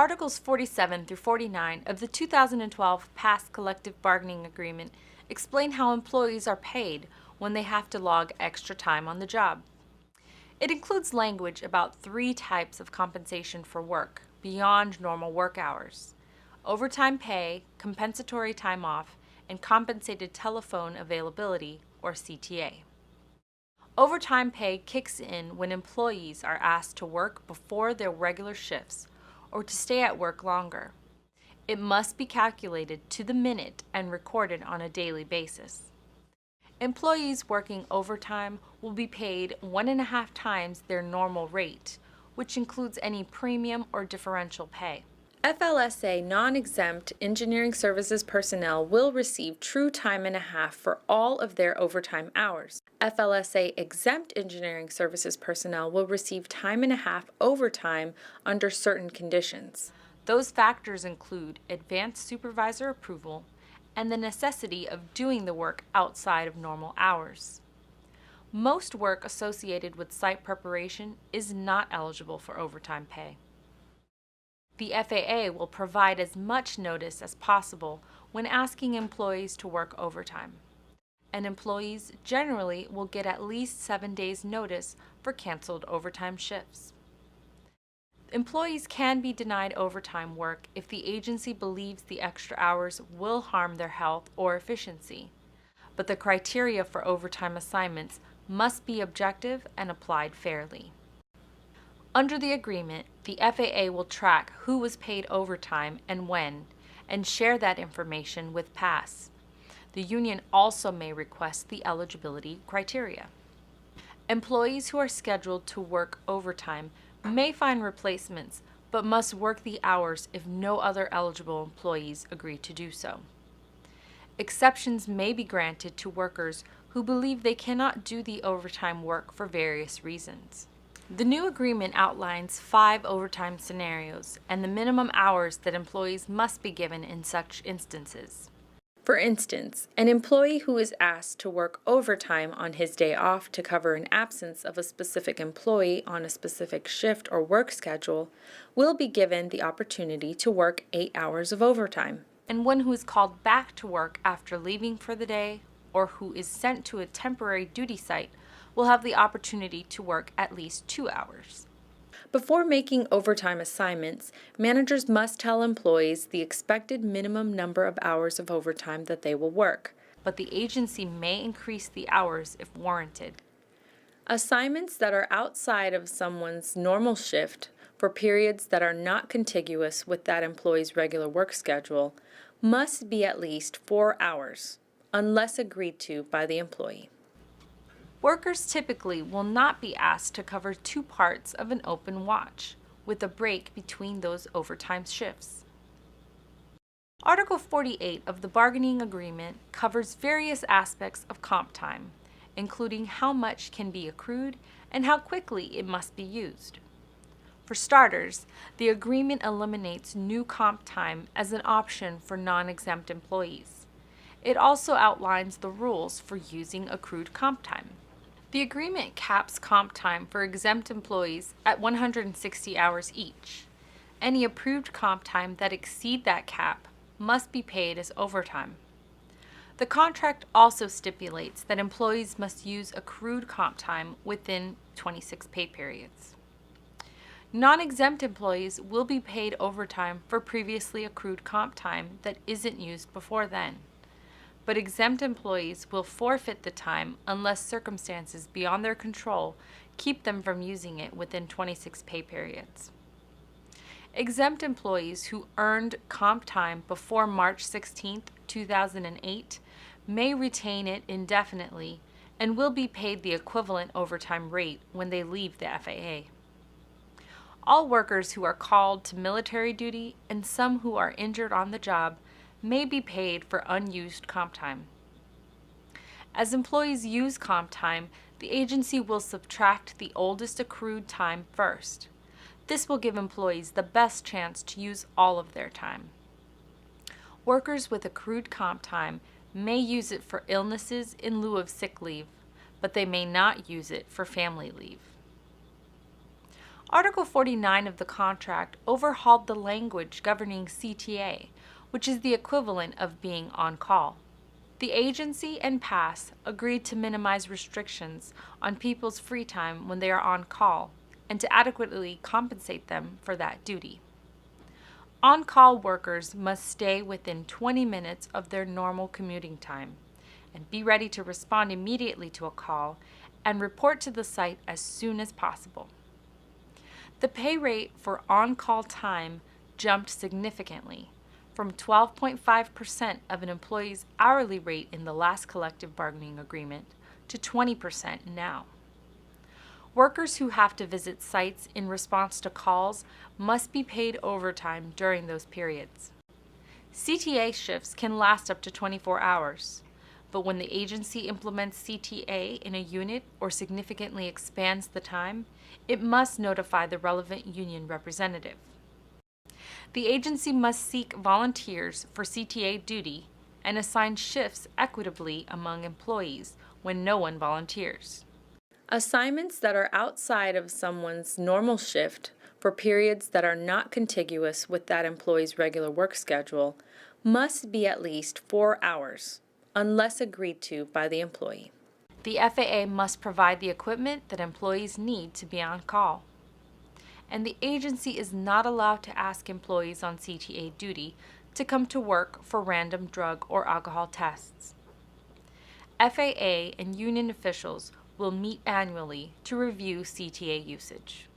Articles 47 through 49 of the 2012 Pass Collective Bargaining Agreement explain how employees are paid when they have to log extra time on the job. It includes language about 3 types of compensation for work beyond normal work hours: overtime pay, compensatory time off, and compensated telephone availability, or CTA. Overtime pay kicks in when employees are asked to work before their regular shifts or to stay at work longer. It must be calculated to the minute and recorded on a daily basis. Employees working overtime will be paid 1.5 times their normal rate, which includes any premium or differential pay. FLSA non-exempt engineering services personnel will receive true time and a half for all of their overtime hours. FLSA exempt engineering services personnel will receive time and a half overtime under certain conditions. Those factors include advanced supervisor approval and the necessity of doing the work outside of normal hours. Most work associated with site preparation is not eligible for overtime pay. The FAA will provide as much notice as possible when asking employees to work overtime, and employees generally will get at least 7 days' notice for canceled overtime shifts. Employees can be denied overtime work if the agency believes the extra hours will harm their health or efficiency, but the criteria for overtime assignments must be objective and applied fairly. Under the agreement, the FAA will track who was paid overtime and when, and share that information with PASS. The union also may request the eligibility criteria. Employees who are scheduled to work overtime may find replacements, but must work the hours if no other eligible employees agree to do so. Exceptions may be granted to workers who believe they cannot do the overtime work for various reasons. The new agreement outlines 5 overtime scenarios and the minimum hours that employees must be given in such instances. For instance, an employee who is asked to work overtime on his day off to cover an absence of a specific employee on a specific shift or work schedule will be given the opportunity to work 8 hours of overtime. And one who is called back to work after leaving for the day or who is sent to a temporary duty site will have the opportunity to work at least 2 hours. Before making overtime assignments, managers must tell employees the expected minimum number of hours of overtime that they will work, but the agency may increase the hours if warranted. Assignments that are outside of someone's normal shift for periods that are not contiguous with that employee's regular work schedule must be at least 4 hours, unless agreed to by the employee. Workers typically will not be asked to cover 2 parts of an open watch, with a break between those overtime shifts. Article 48 of the bargaining agreement covers various aspects of comp time, including how much can be accrued and how quickly it must be used. For starters, the agreement eliminates new comp time as an option for non-exempt employees. It also outlines the rules for using accrued comp time. The agreement caps comp time for exempt employees at 160 hours each. Any approved comp time that exceed that cap must be paid as overtime. The contract also stipulates that employees must use accrued comp time within 26 pay periods. Non-exempt employees will be paid overtime for previously accrued comp time that isn't used before then, but exempt employees will forfeit the time unless circumstances beyond their control keep them from using it within 26 pay periods. Exempt employees who earned comp time before March 16, 2008 may retain it indefinitely and will be paid the equivalent overtime rate when they leave the FAA. All workers who are called to military duty and some who are injured on the job may be paid for unused comp time. As employees use comp time, the agency will subtract the oldest accrued time first. This will give employees the best chance to use all of their time. Workers with accrued comp time may use it for illnesses in lieu of sick leave, but they may not use it for family leave. Article 49 of the contract overhauled the language governing CTA, which is the equivalent of being on call. The agency and Pass agreed to minimize restrictions on people's free time when they are on call and to adequately compensate them for that duty. On-call workers must stay within 20 minutes of their normal commuting time and be ready to respond immediately to a call and report to the site as soon as possible. The pay rate for on-call time jumped significantly, from 12.5% of an employee's hourly rate in the last collective bargaining agreement to 20% now. Workers who have to visit sites in response to calls must be paid overtime during those periods. CTA shifts can last up to 24 hours, but when the agency implements CTA in a unit or significantly expands the time, it must notify the relevant union representative. The agency must seek volunteers for CTA duty and assign shifts equitably among employees when no one volunteers. Assignments that are outside of someone's normal shift for periods that are not contiguous with that employee's regular work schedule must be at least 4 hours, unless agreed to by the employee. The FAA must provide the equipment that employees need to be on call. And the agency is not allowed to ask employees on CTA duty to come to work for random drug or alcohol tests. FAA and union officials will meet annually to review CTA usage.